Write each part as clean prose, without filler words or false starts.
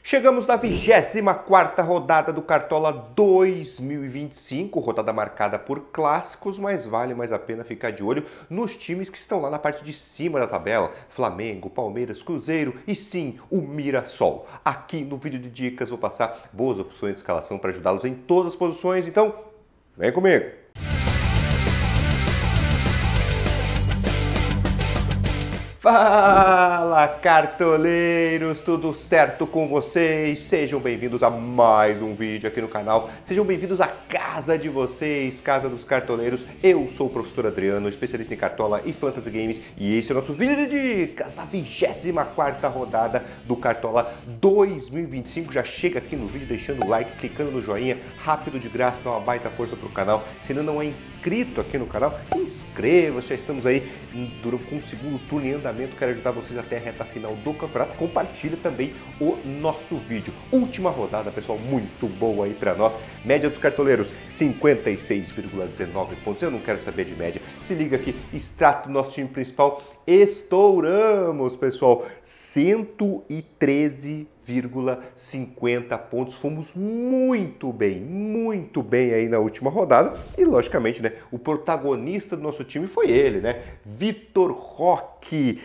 Chegamos na 24ª rodada do Cartola 2025, rodada marcada por clássicos, mas vale mais a pena ficar de olho nos times que estão lá na parte de cima da tabela. Flamengo, Palmeiras, Cruzeiro e sim, o Mirassol. Aqui no vídeo de dicas vou passar boas opções de escalação para ajudá-los em todas as posições, então vem comigo! Fala, cartoleiros! Tudo certo com vocês? Sejam bem-vindos a mais um vídeo aqui no canal. Sejam bem-vindos à casa de vocês, casa dos cartoleiros. Eu sou o professor Adriano, especialista em cartola e fantasy games, e esse é o nosso vídeo de dicas da 24ª rodada do Cartola 2025. Já chega aqui no vídeo deixando o like, clicando no joinha, rápido de graça, dá uma baita força pro canal. Se ainda não é inscrito aqui no canal, inscreva-se. Já estamos aí com o segundo turno em andamento. Quero ajudar vocês até a reta final do campeonato. Compartilhe também o nosso vídeo. Última rodada, pessoal, muito boa aí para nós. Média dos cartoleiros, 56,19 pontos. Eu não quero saber de média. Se liga aqui, extrato do nosso time principal. Estouramos, pessoal, 113,50 pontos. Fomos muito bem aí na última rodada. E, logicamente, né, o protagonista do nosso time foi ele, né? Vitor Roque.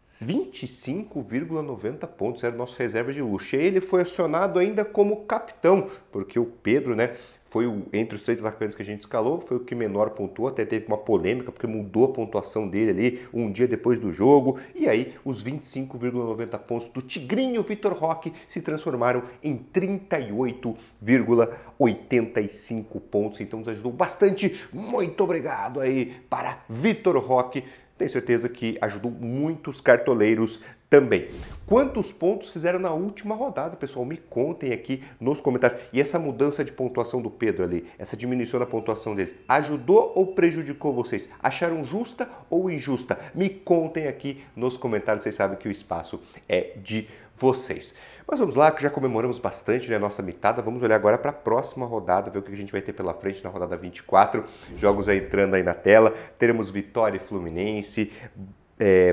25,90 pontos, era o nosso reserva de luxo. E ele foi acionado ainda como capitão, porque o Pedro, né, foi entre os três atacantes que a gente escalou, foi o que menor pontuou, até teve uma polêmica, porque mudou a pontuação dele ali um dia depois do jogo, e aí os 25,90 pontos do Tigrinho Vitor Roque se transformaram em 38,85 pontos, então nos ajudou bastante. Muito obrigado aí para Vitor Roque. Tenho certeza que ajudou muitos cartoleiros também. Quantos pontos fizeram na última rodada, pessoal? Me contem aqui nos comentários. E essa mudança de pontuação do Pedro ali, essa diminuição na pontuação dele, ajudou ou prejudicou vocês? Acharam justa ou injusta? Me contem aqui nos comentários, vocês sabem que o espaço é de vocês. Mas vamos lá, que já comemoramos bastante, né, a nossa mitada. Vamos olhar agora para a próxima rodada, ver o que a gente vai ter pela frente na rodada 24. Jogos aí entrando aí na tela. Teremos Vitória e Fluminense,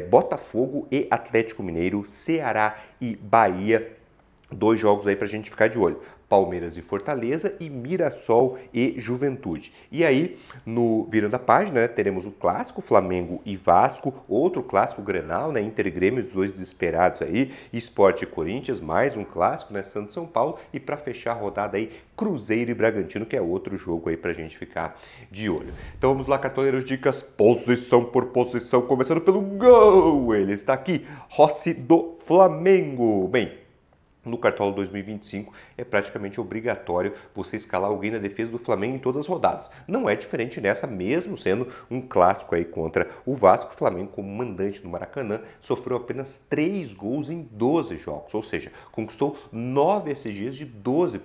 Botafogo e Atlético Mineiro, Ceará e Bahia. Dois jogos aí para a gente ficar de olho. Palmeiras e Fortaleza e Mirassol e Juventude. E aí, virando a página, né, teremos o clássico Flamengo e Vasco, outro clássico Grenal, né, Inter e Grêmio, os dois desesperados aí, Sport e Corinthians, mais um clássico, né, Santos e São Paulo, e para fechar a rodada aí, Cruzeiro e Bragantino, que é outro jogo aí pra gente ficar de olho. Então vamos lá, cartoleiros, dicas posição por posição, começando pelo gol, ele está aqui, Rossi do Flamengo. Bem, no Cartola 2025 é praticamente obrigatório você escalar alguém na defesa do Flamengo em todas as rodadas. Não é diferente nessa, mesmo sendo um clássico aí contra o Vasco. O Flamengo, como mandante no Maracanã, sofreu apenas 3 gols em 12 jogos, ou seja, conquistou 9 SGs de 12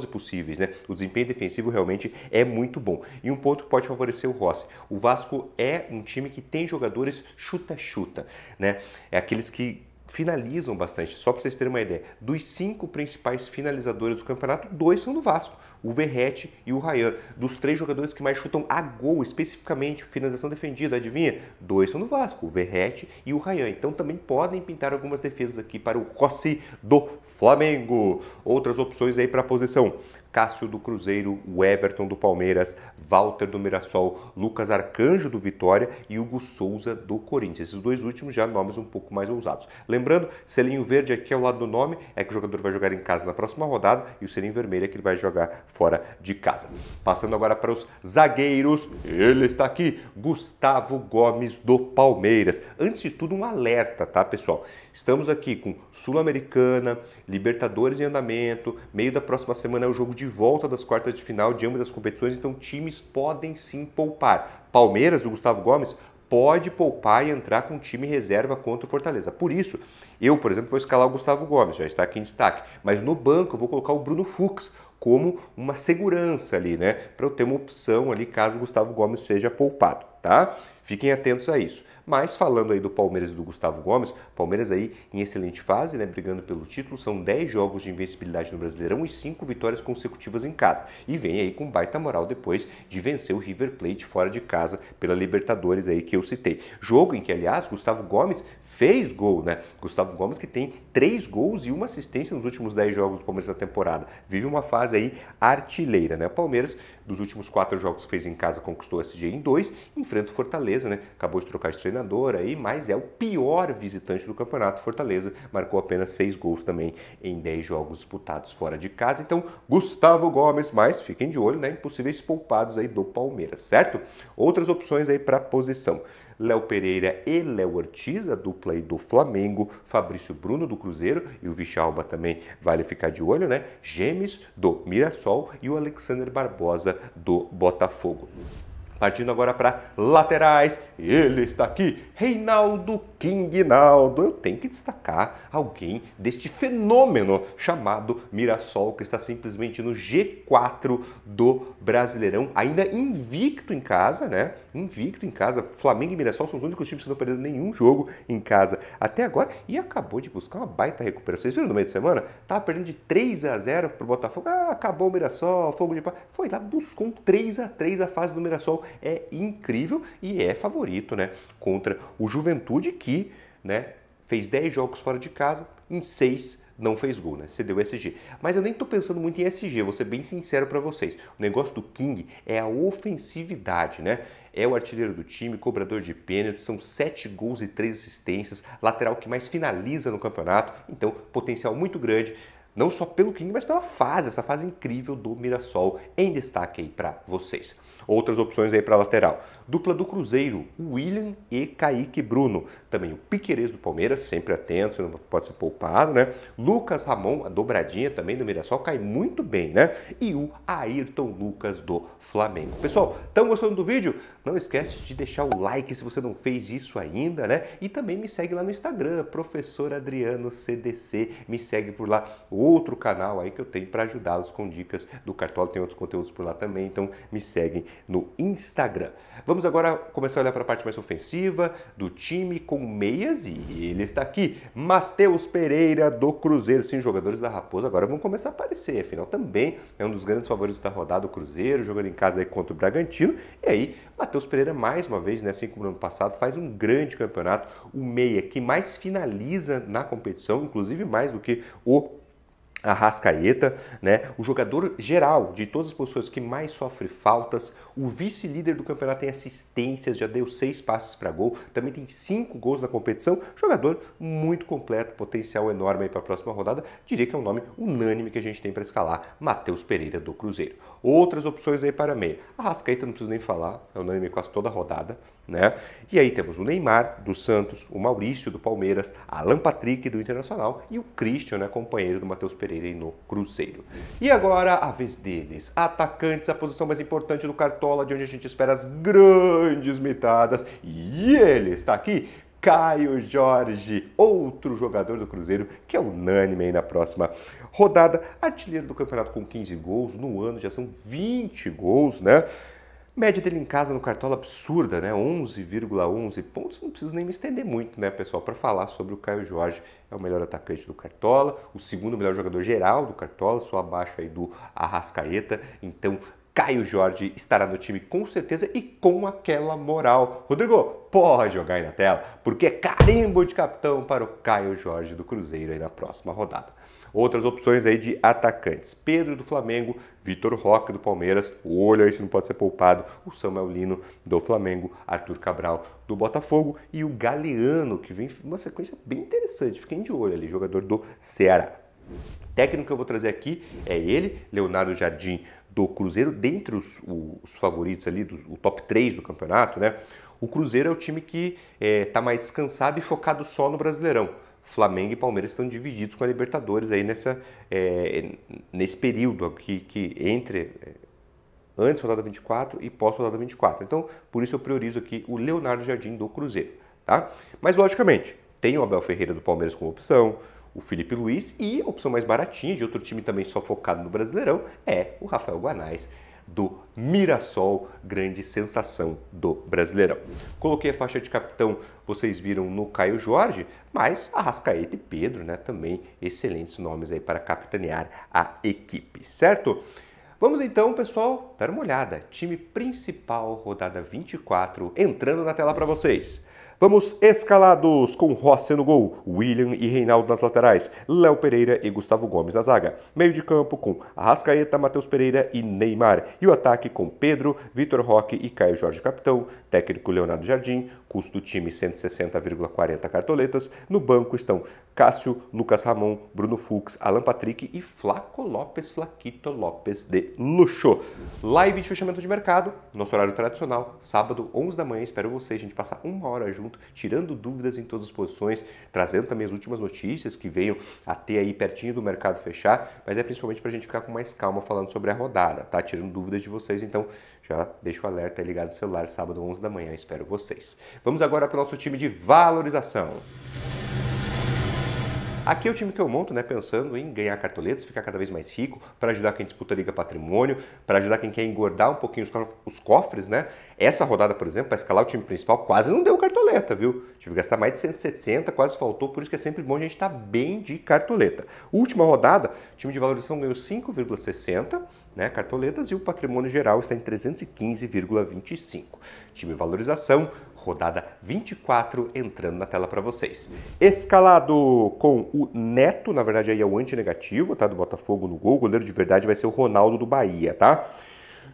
possíveis, né? O desempenho defensivo realmente é muito bom. E um ponto que pode favorecer o Rossi: o Vasco é um time que tem jogadores chuta-chuta, né? É aqueles que finalizam bastante. Só para vocês terem uma ideia, dos 5 principais finalizadores do campeonato, 2 são do Vasco, o Verratti e o Ryan. Dos 3 jogadores que mais chutam a gol, especificamente finalização defendida, adivinha? 2 são do Vasco, o Verratti e o Ryan. Então também podem pintar algumas defesas aqui para o Rossi do Flamengo. Outras opções aí para a posição: Cássio do Cruzeiro, o Everton do Palmeiras, Walter do Mirassol, Lucas Arcanjo do Vitória e Hugo Souza do Corinthians. Esses dois últimos já nomes um pouco mais ousados. Lembrando, selinho verde aqui ao lado do nome é que o jogador vai jogar em casa na próxima rodada, e o selinho vermelho é que ele vai jogar fora de casa. Passando agora para os zagueiros, ele está aqui, Gustavo Gomes do Palmeiras. Antes de tudo, um alerta, tá, pessoal? Estamos aqui com Sul-Americana, Libertadores em andamento, meio da próxima semana é o jogo de volta das quartas de final de ambas as competições, então times podem sim poupar. Palmeiras, do Gustavo Gomes, pode poupar e entrar com time reserva contra o Fortaleza. Por isso, eu, por exemplo, vou escalar o Gustavo Gomes, já está aqui em destaque, mas no banco eu vou colocar o Bruno Fux como uma segurança ali, né, para eu ter uma opção ali caso o Gustavo Gomes seja poupado, tá? Fiquem atentos a isso. Mas falando aí do Palmeiras e do Gustavo Gomes, Palmeiras aí em excelente fase, né, brigando pelo título, são 10 jogos de invencibilidade no Brasileirão e 5 vitórias consecutivas em casa. E vem aí com baita moral depois de vencer o River Plate fora de casa pela Libertadores aí que eu citei. Jogo em que, aliás, Gustavo Gomes fez gol, né? Gustavo Gomes que tem 3 gols e 1 assistência nos últimos 10 jogos do Palmeiras na temporada. Vive uma fase aí artilheira, né? O Palmeiras, dos últimos 4 jogos que fez em casa, conquistou esse dia em 2, enfrenta o Fortaleza, né? Acabou de trocar de treinador aí, mas é o pior visitante do campeonato. Fortaleza marcou apenas 6 gols também em 10 jogos disputados fora de casa. Então, Gustavo Gomes, mas fiquem de olho, né? Impossíveis poupados aí do Palmeiras, certo? Outras opções aí para posição. Léo Pereira e Léo Ortiz, a dupla aí do Flamengo, Fabrício Bruno do Cruzeiro e o Vichalba também vale ficar de olho, né? Gemes do Mirassol e o Alexander Barbosa do Botafogo. Partindo agora para laterais, ele está aqui, Reinaldo King Naldo. Eu tenho que destacar alguém deste fenômeno chamado Mirassol, que está simplesmente no G4 do Brasileirão, ainda invicto em casa, né? Invicto em casa. Flamengo e Mirassol são os únicos times que não perderam nenhum jogo em casa até agora e acabou de buscar uma baita recuperação. Vocês viram no meio de semana? Tava perdendo de 3-0 pro Botafogo. Acabou o Mirassol, fogo de pau. Foi lá, buscou um 3-3 a fase do Mirassol. É incrível e é favorito, né? Contra o Juventude que, né, fez 10 jogos fora de casa, em 6 não fez gol, né? Cedeu SG. Mas eu nem tô pensando muito em SG, vou ser bem sincero para vocês. O negócio do King é a ofensividade, né? É o artilheiro do time, cobrador de pênalti, são 7 gols e 3 assistências, lateral que mais finaliza no campeonato, então potencial muito grande, não só pelo King, mas pela fase, essa fase incrível do Mirassol em destaque aí para vocês. Outras opções aí para lateral. Dupla do Cruzeiro, William e Kaique Bruno. Também o Piquerez do Palmeiras, sempre atento, não pode ser poupado, né? Lucas Ramon, a dobradinha também do Mirassol, cai muito bem, né? E o Ayrton Lucas do Flamengo. Pessoal, estão gostando do vídeo? Não esquece de deixar o like se você não fez isso ainda, né? E também me segue lá no Instagram, Professor Adriano CDC. Me segue por lá, outro canal aí que eu tenho para ajudá-los com dicas do Cartola. Tem outros conteúdos por lá também, então me seguem no Instagram. Vamos agora começar a olhar para a parte mais ofensiva do time com meias e ele está aqui, Matheus Pereira do Cruzeiro. Sim, jogadores da Raposa agora vão começar a aparecer, afinal também é um dos grandes favoritos da rodada, o Cruzeiro, jogando em casa aí contra o Bragantino. E aí, Matheus Pereira mais uma vez, né, assim como no ano passado, faz um grande campeonato, o meia que mais finaliza na competição, inclusive mais do que o Arrascaeta, né? O jogador geral de todas as posições que mais sofre faltas, o vice-líder do campeonato tem assistências, já deu 6 passes para gol, também tem 5 gols na competição, jogador muito completo, potencial enorme aí para a próxima rodada, diria que é um nome unânime que a gente tem para escalar, Matheus Pereira do Cruzeiro. Outras opções aí para meia, Arrascaeta não preciso nem falar, é unânime quase toda a rodada, né? E aí temos o Neymar do Santos, o Maurício do Palmeiras, Alan Patrick do Internacional e o Christian, né, companheiro do Matheus Pereira aí no Cruzeiro. E agora a vez deles, atacantes, a posição mais importante do Cartola, de onde a gente espera as grandes mitadas, e ele está aqui, Caio Jorge, outro jogador do Cruzeiro, que é unânime aí na próxima rodada, artilheiro do campeonato com 15 gols, no ano já são 20 gols, né? Média dele em casa no Cartola absurda, né? 11,11 pontos. Não preciso nem me estender muito, né, pessoal, para falar sobre o Caio Jorge. É o melhor atacante do Cartola, o segundo melhor jogador geral do Cartola, só abaixo aí do Arrascaeta. Então, Caio Jorge estará no time com certeza e com aquela moral. Rodrigo, pode jogar aí na tela, porque é carimbo de capitão para o Caio Jorge do Cruzeiro aí na próxima rodada. Outras opções aí de atacantes. Pedro do Flamengo, Vitor Roque do Palmeiras, o olho aí se não pode ser poupado, o Samuel Lino do Flamengo, Arthur Cabral do Botafogo e o Galeano, que vem uma sequência bem interessante, fiquem de olho ali, jogador do Ceará. Técnico que eu vou trazer aqui é ele, Leonardo Jardim do Cruzeiro, dentre os favoritos ali, o top 3 do campeonato, né? O Cruzeiro é o time que está mais descansado e focado só no Brasileirão. Flamengo e Palmeiras estão divididos com a Libertadores aí nesse período aqui que entre antes da rodada 24 e pós-rodada 24. Então, por isso eu priorizo aqui o Leonardo Jardim do Cruzeiro, tá? Mas, logicamente, tem o Abel Ferreira do Palmeiras como opção, o Felipe Luiz e a opção mais baratinha de outro time também só focado no Brasileirão é o Rafael Guanais do Mirassol, grande sensação do Brasileirão. Coloquei a faixa de capitão, vocês viram no Caio Jorge, mas Arrascaeta e Pedro, né, também excelentes nomes aí para capitanear a equipe, certo? Vamos então, pessoal, dar uma olhada. Time principal, rodada 24, entrando na tela para vocês. Vamos escalados com Rossi no gol, William e Reinaldo nas laterais, Léo Pereira e Gustavo Gomes na zaga. Meio de campo com Arrascaeta, Matheus Pereira e Neymar. E o ataque com Pedro, Vitor Roque e Caio Jorge capitão, técnico Leonardo Jardim, custo do time 160,40 cartoletas. No banco estão Cássio, Lucas Ramon, Bruno Fux, Alan Patrick e Flaco Lopes, Flaquito Lopes de luxo. Live de fechamento de mercado, nosso horário tradicional, sábado, 11 da manhã. Espero vocês, a gente passar uma hora junto, tirando dúvidas em todas as posições, trazendo também as últimas notícias que venham a ter aí pertinho do mercado fechar, mas é principalmente para a gente ficar com mais calma falando sobre a rodada, tá? Tirando dúvidas de vocês, então já deixa o alerta aí ligado no celular, sábado, 11 da manhã, espero vocês. Vamos agora para o nosso time de valorização. Aqui é o time que eu monto, né, pensando em ganhar cartoletas, ficar cada vez mais rico, para ajudar quem disputa a Liga Patrimônio, para ajudar quem quer engordar um pouquinho os cofres, né? Essa rodada, por exemplo, para escalar o time principal, quase não deu cartoleta, viu? Tive que gastar mais de 160, quase faltou, por isso que é sempre bom a gente estar bem de cartoleta. Última rodada, o time de valorização ganhou 5,60, né, cartoletas, e o patrimônio geral está em 315,25. Time valorização, rodada 24, entrando na tela para vocês. Escalado com o Neto, na verdade aí é o antinegativo, tá, do Botafogo no gol. O goleiro de verdade vai ser o Ronaldo do Bahia, tá?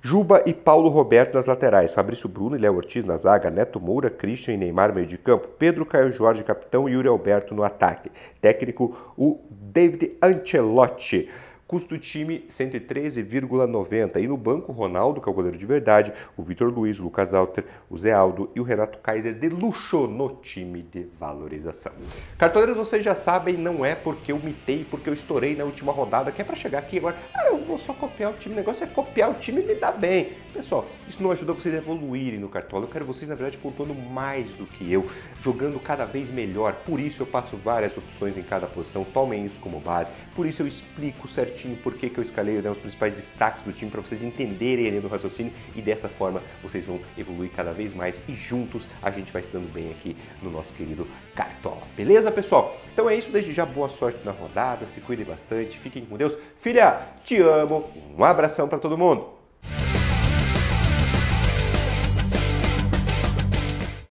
Juba e Paulo Roberto nas laterais, Fabrício Bruno e Léo Ortiz na zaga, Neto Moura, Christian e Neymar meio de campo, Pedro Caio Jorge capitão e Yuri Alberto no ataque. Técnico, o David Ancelotti. Custo do time 113,90. E no banco, Ronaldo, que é o goleiro de verdade, o Vitor Luiz, o Lucas Alter, o Zé Aldo e o Renato Kaiser de luxo no time de valorização. Cartoleiros, vocês já sabem, não é porque eu mitei, porque eu estourei na última rodada, que é para chegar aqui agora, eu vou só copiar o time, o negócio é copiar o time e me dar bem. Pessoal, isso não ajuda vocês a evoluírem no Cartola. Eu quero vocês, na verdade, pontuando mais do que eu, jogando cada vez melhor. Por isso eu passo várias opções em cada posição, tomem isso como base. Por isso eu explico certinho por que eu escalei, né, os principais destaques do time para vocês entenderem a linha do raciocínio e dessa forma vocês vão evoluir cada vez mais e juntos a gente vai se dando bem aqui no nosso querido Cartola. Beleza, pessoal? Então é isso, desde já boa sorte na rodada, se cuidem bastante, fiquem com Deus. Filha, te amo, um abração para todo mundo!